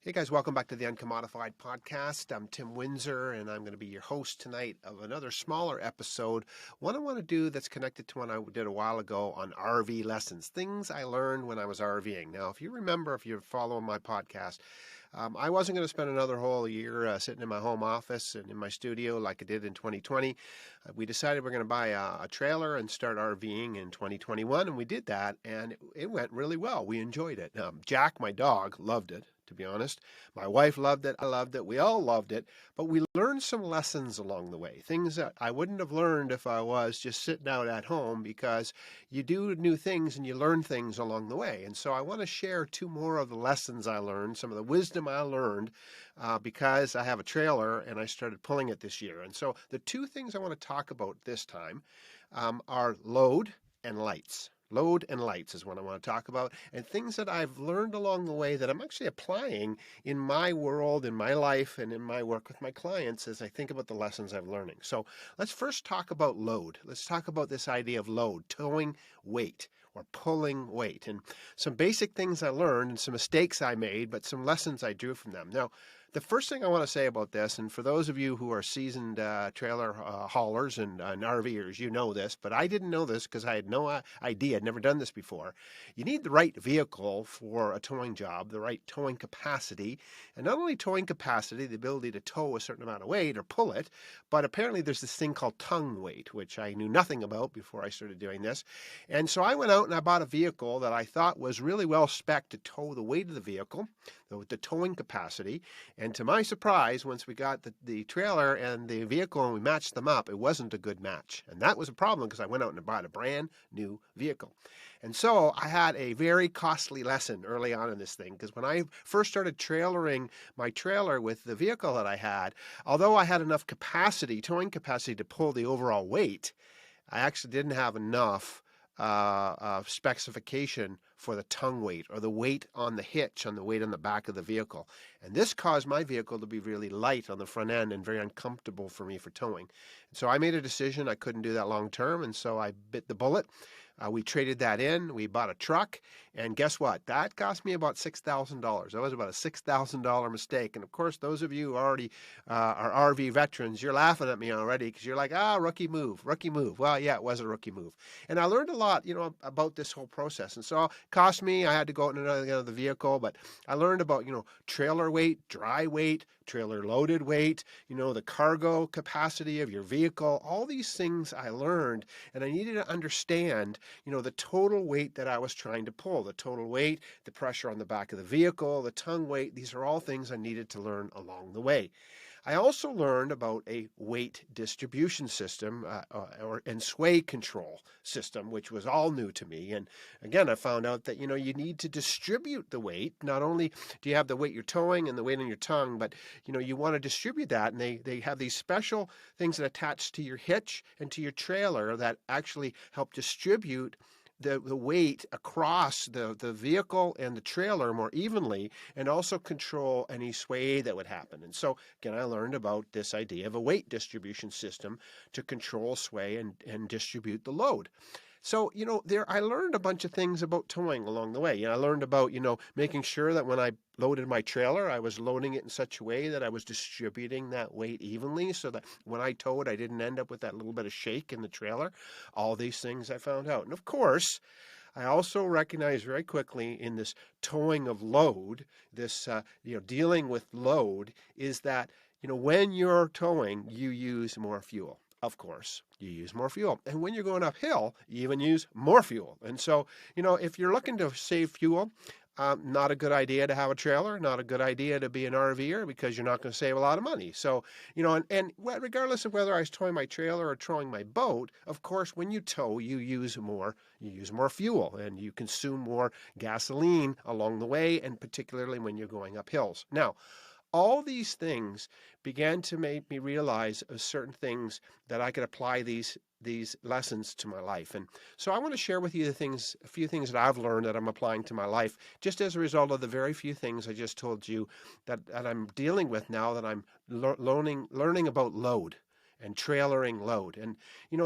Hey guys, welcome back to the UNCOMMODiFiED podcast. I'm Tim Windsor, and I'm going to be your host tonight of another smaller episode. One I want to do that's connected to one I did a while ago on RV lessons, things I learned when I was RVing. Now, if you remember, if you're following my podcast, I wasn't going to spend another whole year sitting in my home office and in my studio like I did in 2020. We decided we're going to buy a trailer and start RVing in 2021, and we did that, and it went really well. We enjoyed it. Jack, my dog, loved it. To be honest, my wife loved it. I loved it. We all loved it. But we learned some lessons along the way, things that I wouldn't have learned if I was just sitting out at home, because you do new things and you learn things along the way. And so I want to share two more of the lessons I learned, some of the wisdom I learned because I have a trailer and I started pulling it this year. And so the two things I want to talk about this time are load and lights. Load and lights is what I want to talk about, and things that I've learned along the way that I'm actually applying in my world, in my life, and in my work with my clients as I think about the lessons I'm learning. So let's first talk about load. Let's talk about this idea of load, towing weight or pulling weight, and some basic things I learned and some mistakes I made, but some lessons I drew from them. Now, the first thing I want to say about this, and for those of you who are seasoned trailer haulers and RVers, you know this, but I didn't know this because I had no idea, I'd never done this before. You need the right vehicle for a towing job, the right towing capacity, and not only towing capacity, the ability to tow a certain amount of weight or pull it, but apparently there's this thing called tongue weight, which I knew nothing about before I started doing this. And so I went out and I bought a vehicle that I thought was really well spec'd to tow the weight of the vehicle, the towing capacity. And to my surprise, once we got the trailer and the vehicle and we matched them up, it wasn't a good match. And that was a problem because I went out and bought a brand new vehicle. And so I had a very costly lesson early on in this thing, because when I first started trailering my trailer with the vehicle that I had, although I had enough capacity, towing capacity to pull the overall weight, I actually didn't have enough specification for the tongue weight, or the weight on the hitch, on the weight on the back of the vehicle. And this caused my vehicle to be really light on the front end and very uncomfortable for me for towing. And so I made a decision I couldn't do that long term, and so I bit the bullet. We traded that in. We bought a truck, and guess what? That cost me about $6,000. That was about a $6,000 mistake. And of course, those of you who already are RV veterans, you're laughing at me already because you're like, rookie move, rookie move. Well, yeah, it was a rookie move. And I learned a lot, about this whole process. And so it cost me, I had to go out and another vehicle, but I learned about, trailer weight, dry weight, trailer loaded weight, the cargo capacity of your vehicle. All these things I learned, and I needed to understand, the total weight that I was trying to pull, the total weight, the pressure on the back of the vehicle, the tongue weight. These are all things I needed to learn along the way. I also learned about a weight distribution system and sway control system, which was all new to me. And again, I found out that, you need to distribute the weight. Not only do you have the weight you're towing and the weight on your tongue, but, you want to distribute that. And they have these special things that attach to your hitch and to your trailer that actually help distribute the weight across the vehicle and the trailer more evenly, and also control any sway that would happen. And so, again, I learned about this idea of a weight distribution system to control sway and distribute the load. So, I learned a bunch of things about towing along the way. I learned about, making sure that when I loaded my trailer, I was loading it in such a way that I was distributing that weight evenly, so that when I towed, I didn't end up with that little bit of shake in the trailer. All these things I found out. And of course, I also recognized very quickly in this towing of load, this, dealing with load, is that, when you're towing, you use more fuel. Of course, you use more fuel. And when you're going uphill, you even use more fuel. And so, if you're looking to save fuel, not a good idea to have a trailer, not a good idea to be an RVer, because you're not going to save a lot of money. So, and regardless of whether I was towing my trailer or towing my boat, of course, when you tow, you use more fuel, and you consume more gasoline along the way, and particularly when you're going up hills. Now, all these things began to make me realize of certain things that I could apply these lessons to my life. And so I want to share with you a few things that I've learned that I'm applying to my life, just as a result of the very few things I just told you that I'm dealing with now, that I'm learning about load and trailering load. And,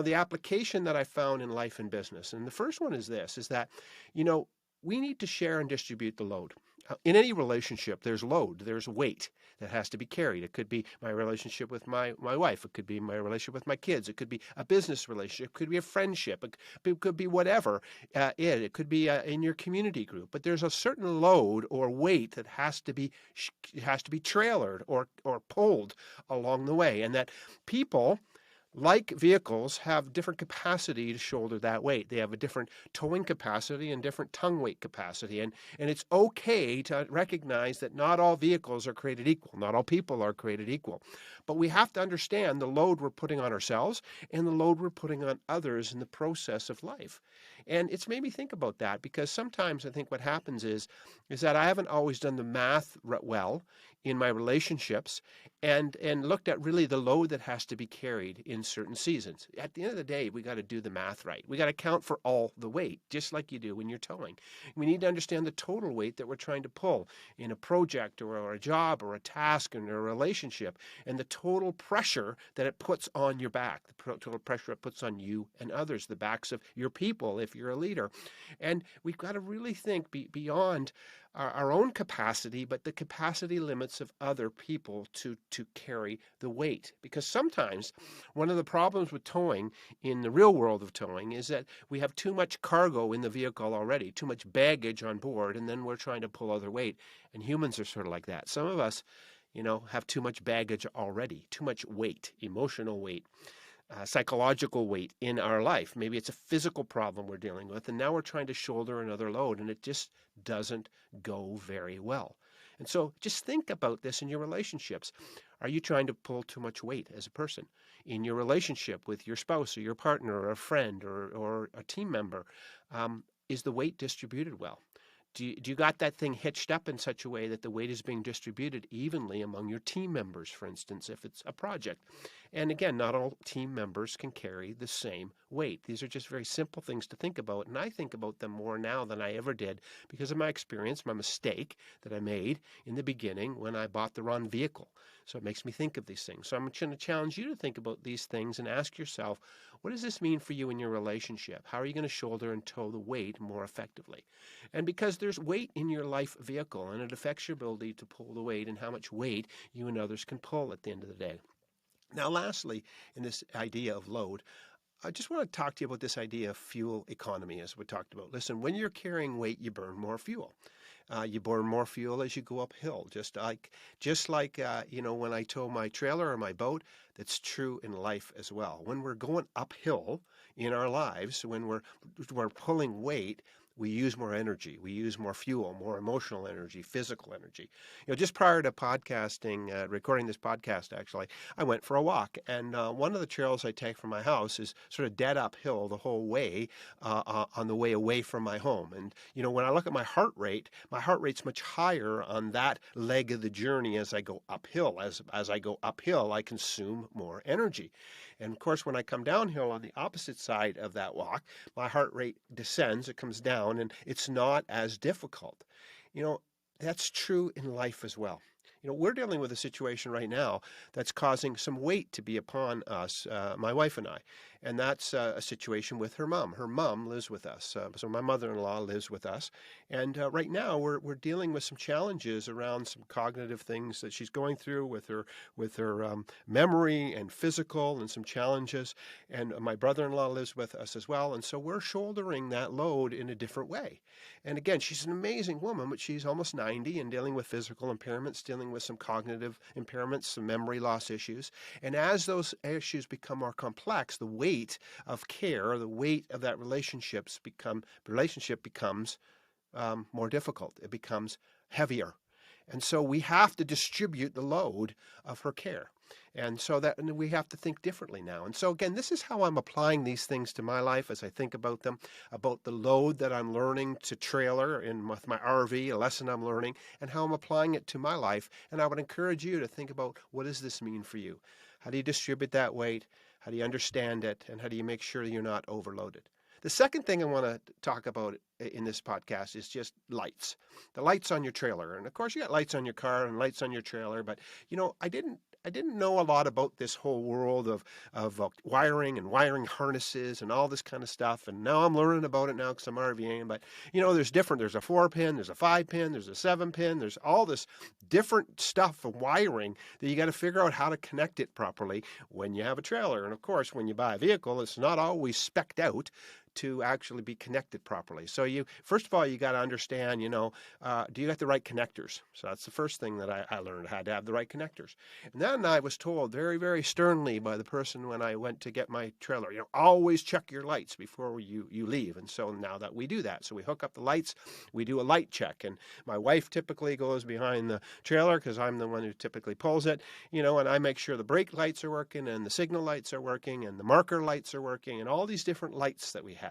the application that I found in life and business. And the first one is this, is that, we need to share and distribute the load. In any relationship, there's load, there's weight that has to be carried. It could be my relationship with my wife. It could be my relationship with my kids. It could be a business relationship. It could be a friendship. It could be whatever it could be in your community group. But there's a certain load or weight that has to be trailered or pulled along the way, and that people, like vehicles, have different capacity to shoulder that weight. They have a different towing capacity and different tongue weight capacity. And it's okay to recognize that not all vehicles are created equal. Not all people are created equal. But we have to understand the load we're putting on ourselves and the load we're putting on others in the process of life. And it's made me think about that, because sometimes I think what happens is that I haven't always done the math well in my relationships and looked at really the load that has to be carried in certain seasons. At the end of the day, we got to do the math right. We got to account for all the weight, just like you do when you're towing. We need to understand the total weight that we're trying to pull in a project or a job or a task or a relationship, and the total pressure that it puts on your back, the total pressure it puts on you and others, the backs of your people if you're a leader. And we've got to really think beyond our own capacity, but the capacity limits of other people to carry the weight. Because sometimes one of the problems with towing in the real world of towing is that we have too much cargo in the vehicle already, too much baggage on board, and then we're trying to pull other weight. And humans are sort of like that. Some of us, have too much baggage already, too much weight, emotional weight. Psychological weight in our life. Maybe it's a physical problem we're dealing with, and now we're trying to shoulder another load, and it just doesn't go very well. And so just think about this in your relationships. Are you trying to pull too much weight as a person in your relationship with your spouse or your partner or a friend or a team member? Is the weight distributed well? Do you got that thing hitched up in such a way that the weight is being distributed evenly among your team members, for instance, if it's a project? And again, not all team members can carry the same weight. These are just very simple things to think about, and I think about them more now than I ever did because of my experience, my mistake that I made in the beginning when I bought the wrong vehicle. So it makes me think of these things. So I'm going to challenge you to think about these things and ask yourself, what does this mean for you in your relationship? How are you going to shoulder and tow the weight more effectively? And because there's weight in your life vehicle, and it affects your ability to pull the weight and how much weight you and others can pull at the end of the day. Now, lastly, in this idea of load, I just want to talk to you about this idea of fuel economy, as we talked about. Listen, when you're carrying weight, you burn more fuel. You burn more fuel as you go uphill, just like when I tow my trailer or my boat. That's true in life as well. When we're going uphill in our lives, when we're pulling weight, we use more energy, we use more fuel, more emotional energy, physical energy. Just prior to podcasting, recording this podcast, actually, I went for a walk, and one of the trails I take from my house is sort of dead uphill the whole way on the way away from my home. And when I look at my heart rate's much higher on that leg of the journey as I go uphill. As I go uphill, I consume more energy. And of course, when I come downhill on the opposite side of that walk, my heart rate descends, it comes down, and it's not as difficult. That's true in life as well. We're dealing with a situation right now that's causing some weight to be upon us, my wife and I. And that's a situation with her mom. Her mom lives with us. So my mother-in-law lives with us. And right now we're dealing with some challenges around some cognitive things that she's going through with her memory and physical, and some challenges. And my brother-in-law lives with us as well. And so we're shouldering that load in a different way. And again, she's an amazing woman, but she's almost 90 and dealing with physical impairments, dealing with some cognitive impairments, some memory loss issues. And as those issues become more complex, the weight of care, the weight of that relationship becomes more difficult. It becomes heavier. And so we have to distribute the load of her care. And so that we have to think differently now. And so again, this is how I'm applying these things to my life as I think about them, about the load that I'm learning to trailer with my RV, a lesson I'm learning, and how I'm applying it to my life. And I would encourage you to think about, what does this mean for you? How do you distribute that weight? How do you understand it? And how do you make sure you're not overloaded? The second thing I want to talk about in this podcast is just lights. The lights on your trailer. And of course, you got lights on your car and lights on your trailer, but I didn't I didn't know a lot about this whole world of wiring and wiring harnesses and all this kind of stuff. And now I'm learning about it now because I'm RVing. But there's different. There's a 4-pin, there's a 5-pin, there's a 7-pin. There's all this different stuff of wiring that you got to figure out how to connect it properly when you have a trailer. And of course, when you buy a vehicle, it's not always spec'd out to actually be connected properly. So first of all, you got to understand, do you got the right connectors? So that's the first thing that I learned. I had to have the right connectors. And then I was told very, very sternly by the person when I went to get my trailer, always check your lights before you leave. And so now that we do that, so we hook up the lights, we do a light check. And my wife typically goes behind the trailer because I'm the one who typically pulls it, and I make sure the brake lights are working and the signal lights are working and the marker lights are working and all these different lights that we have.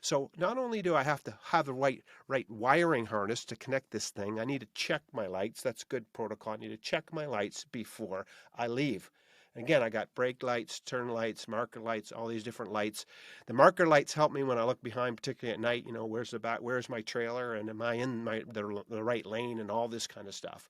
So not only do I have to have the right wiring harness to connect this thing, I need to check my lights. That's good protocol. I need to check my lights before I leave. Again, I got brake lights, turn lights, marker lights, all these different lights. The marker lights help me when I look behind, particularly at night, where's my trailer and am I in the right lane and all this kind of stuff.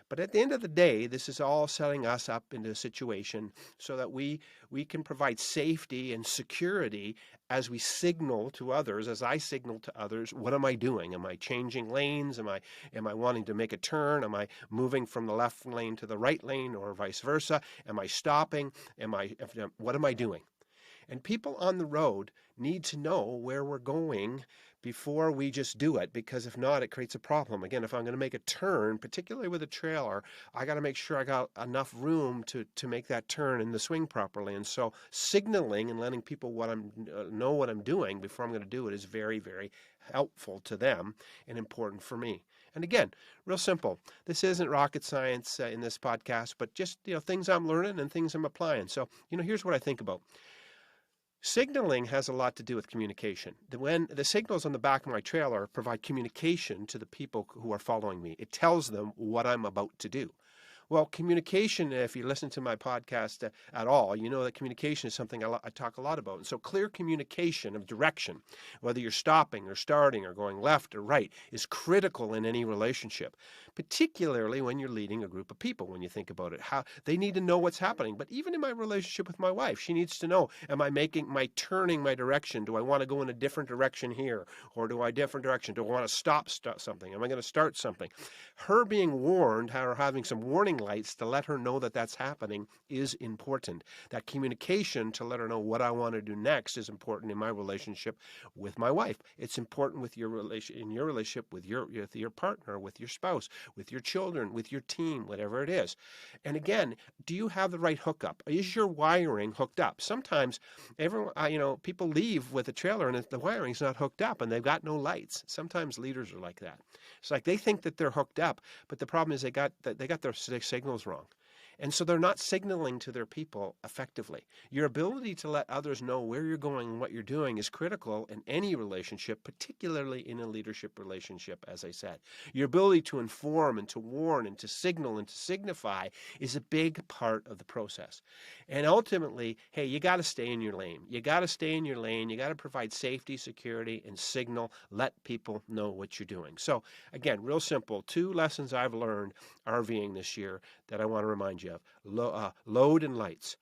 But at the end of the day, this is all setting us up into a situation so that we can provide safety and security as we signal to others, as I signal to others, what am I doing? Am I changing lanes? Am I wanting to make a turn? Am I moving from the left lane to the right lane or vice versa? Am I stopping? What am I doing? And people on the road need to know where we're going before we just do it, because if not, it creates a problem. Again, if I'm going to make a turn, particularly with a trailer, I got to make sure I got enough room to make that turn and the swing properly. And so signaling and letting people know what I'm doing before I'm going to do it is very, very helpful to them and important for me. And again, real simple. This isn't rocket science in this podcast, but just things I'm learning and things I'm applying. So here's what I think about. Signaling has a lot to do with communication. When the signals on the back of my trailer provide communication to the people who are following me, it tells them what I'm about to do. Well, communication, if you listen to my podcast at all, you know that communication is something I talk a lot about. And so clear communication of direction, whether you're stopping or starting or going left or right, is critical in any relationship, particularly when you're leading a group of people. When you think about it, how they need to know what's happening. But even in my relationship with my wife, she needs to know, am I turning my direction? Do I want to go in a different direction here? Or do I different direction? Do I want to stop something? Am I going to start something? Her being warned, or having some warning lights to let her know that that's happening is important. That communication to let her know what I want to do next is important in my relationship with my wife. It's important in your relationship with your partner, with your spouse, with your children, with your team, whatever it is. And again, do you have the right hookup? Is your wiring hooked up? Sometimes people leave with a trailer and the wiring's not hooked up and they've got no lights. Sometimes leaders are like that. It's like they think that they're hooked up, but the problem is they got their signals wrong. And so they're not signaling to their people effectively. Your ability to let others know where you're going and what you're doing is critical in any relationship, particularly in a leadership relationship, as I said. Your ability to inform and to warn and to signal and to signify is a big part of the process. And ultimately, hey, you got to stay in your lane. You got to stay in your lane. You got to provide safety, security, and signal. Let people know what you're doing. So again, real simple, 2 lessons I've learned RVing this year that I want to remind you of. Load and lights.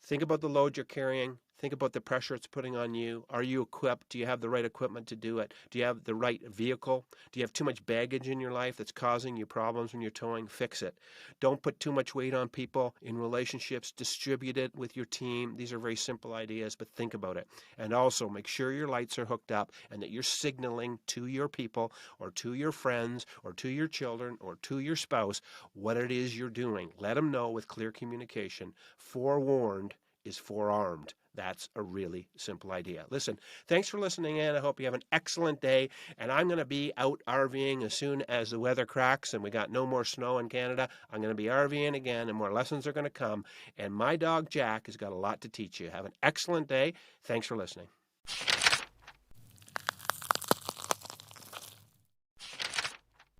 Think about the load you're carrying. Think about the pressure it's putting on you. Are you equipped? Do you have the right equipment to do it? Do you have the right vehicle? Do you have too much baggage in your life that's causing you problems when you're towing? Fix it. Don't put too much weight on people in relationships. Distribute it with your team. These are very simple ideas, but think about it. And also make sure your lights are hooked up and that you're signaling to your people or to your friends or to your children or to your spouse what it is you're doing. Let them know with clear communication. Forewarned is forearmed. That's a really simple idea. Listen, thanks for listening in. I hope you have an excellent day. And I'm going to be out RVing as soon as the weather cracks and we got no more snow in Canada. I'm going to be RVing again and more lessons are going to come. And my dog Jack has got a lot to teach you. Have an excellent day. Thanks for listening.